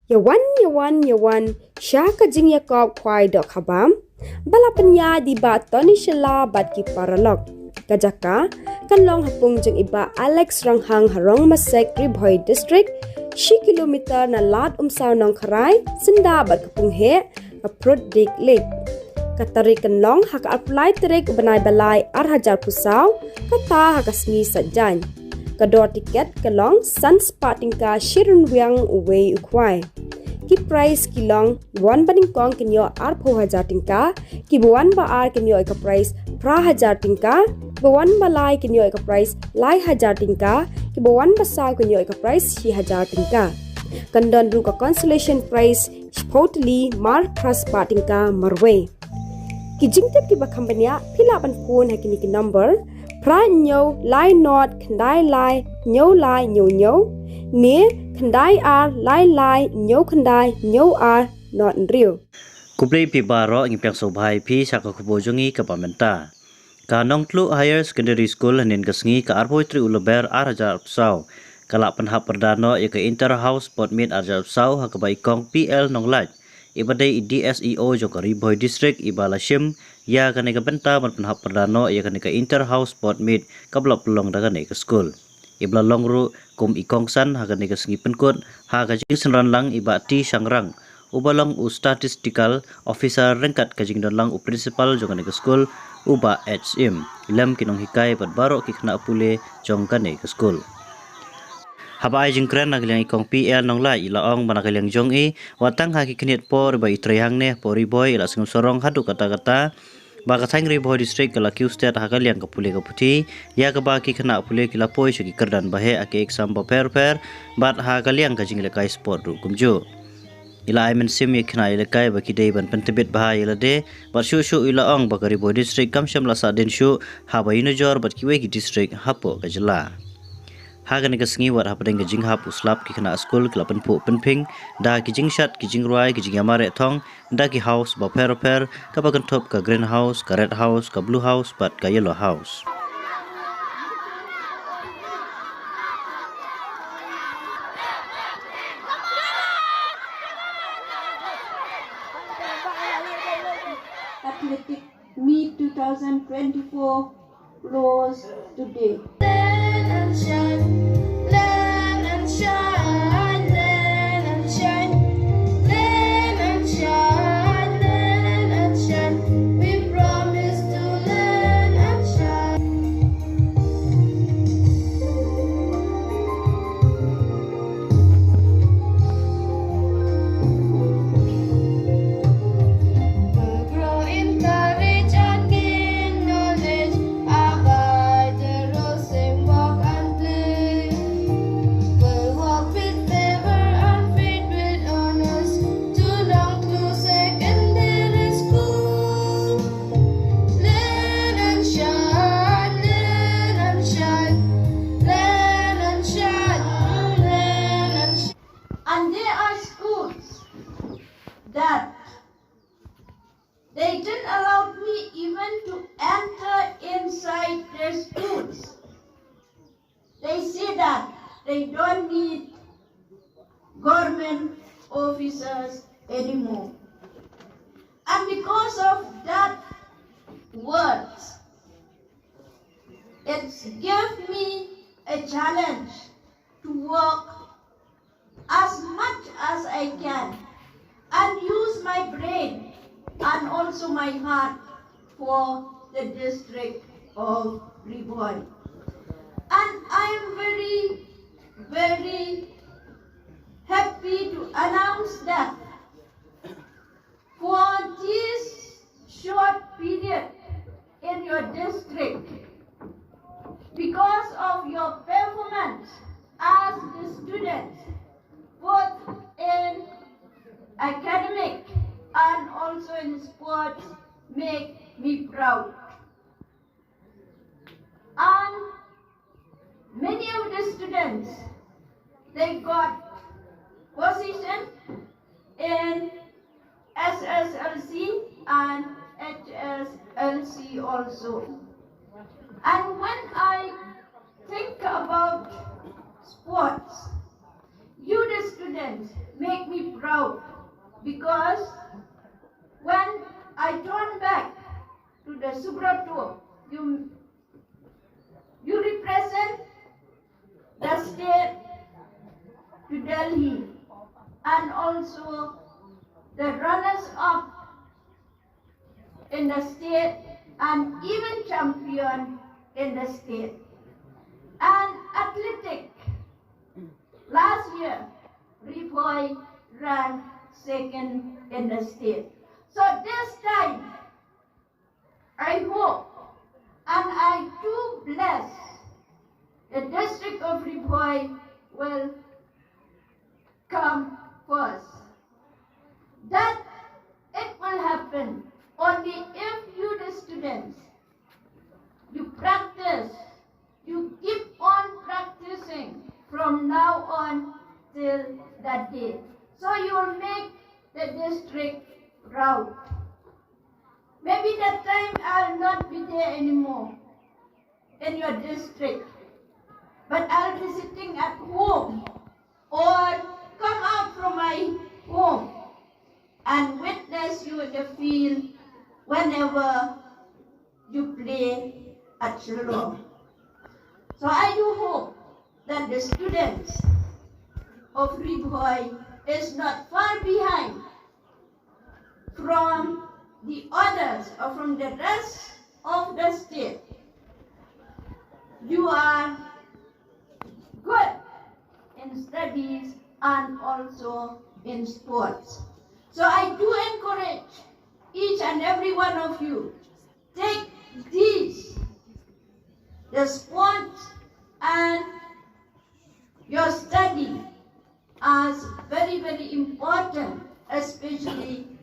Yawan, syaka jing yakop kwai dok habam, balapanya di ba Tony Shela bat ki paralok. Kajaka, kan long hapung jeng iba Alex Ranghang Harong Masek Ribhoi District, 10 kilometer na lat umsaw nong karai, senda bat kapung he, aprut dik lik. Katarikan long haka apply terik benai balai arhajar pusaw, kata haka Sngi sajan. Kador tiket kelong sans patingka shirun wiang uwei ukwai. Ki price kilong wan baning kong kenyo arpo hajar tingka, ki buwan ba ar kenyo ika price pra hajar tingka, buwan ba lai kenyo ika price lai hajar tingka, ki buwan ba saw kenyo ika price hi hajar tingka. Kandon ru ka consolation price spotly mar pras patingka marwe. Ki jingtep ki ba company pila ban phone hakini ki number pra nyo lai not khandai lai nyo ne khandai ar lai nyo khandai nyo ar not real kuplei pi baro ngi pek so bhai phi saka khubo jongi ka pamenta ka Nongtluh Higher Secondary School Hynnin ka Sngi ka arpoi tri ulober arhajar psau kala panhap perdano ya ka inter house sport meet arhajar psau ha ka bai kong PL Nonglaj ibadai DSEO jo ka Ribhoi District ibala shim ya ka nega benta ban panhap perdano ya ka nega inter house sport meet ka blok pelong daga nega school ibla longru kum ikongsan ha ka nega Sngi penkut ha ka jing senran lang iba ti sangrang ubalong u statistical officer rengkat ka jing don lang u principal jo ka nega school uba HM lam kinong hikai bat baro ki khna pule jong ka nega school Habai jingkran nagaliang ikong PL Nonglaj ilaong managaliang jong watang haki kiniat por ba itrehang ne por Ribhoi ila singum sorong hadu kata-kata ba kathang Ribhoi district kala Q state hakaliang kapule kaputi ya ka ba ki khna pule kila poi suki kerdan bahe ake exam ba per bat hakaliang ka jingle kai sport ru kumju ila aimen sim ye khna ila kai ba kidei ban pentebet bah ila de ba shu ilaong ba Ribhoi district kamsham la sa den shu ha ba inujor bat kiwe ki district hapo ka jela Hagan ka Sngi wat hapadeng ka jinghap uslap ki khana school klapan pu penping da ki jingshat ki jingruai ki jingamare thong da ki house ba per ka bagan top ka green house ka red house ka blue house pat ka yellow house Athletic Meet 2024 close today. And there are schools that they didn't allow me even to enter inside their schools. They say that they don't need government officers anymore. And because of that words, it gave me a challenge to work as much as I can and use my brain and also my heart for the district of Ribhoi. And I am very, very happy to announce that for this short period in your district, because of your performance as the students, both in academic and also in sports, make me proud. And many of the students, they got position in SSLC and HSLC also. And when I think about sports, you the students make me proud. because when I turn back to the Subrato, you represent the state to Delhi and also the runners-up in the state and even champion in the state. And athletic, last year, Ripoy ranked second in the state. So this time, I hope and I do bless the district of Ripoy will come first. That it will happen only if you, the students, you practice, you keep on practicing from now on till that day. So you will make the district proud. Maybe that time I'll not be there anymore in your district, but I'll be sitting at home or come out from my home and witness you in the field whenever you play at Shool. So I do hope that the students of Ripoy is not far behind from the others or from the rest of the state. You are good in studies and also in sports. So I do encourage each and every one of you, take these, the sports and your study as very, very important, especially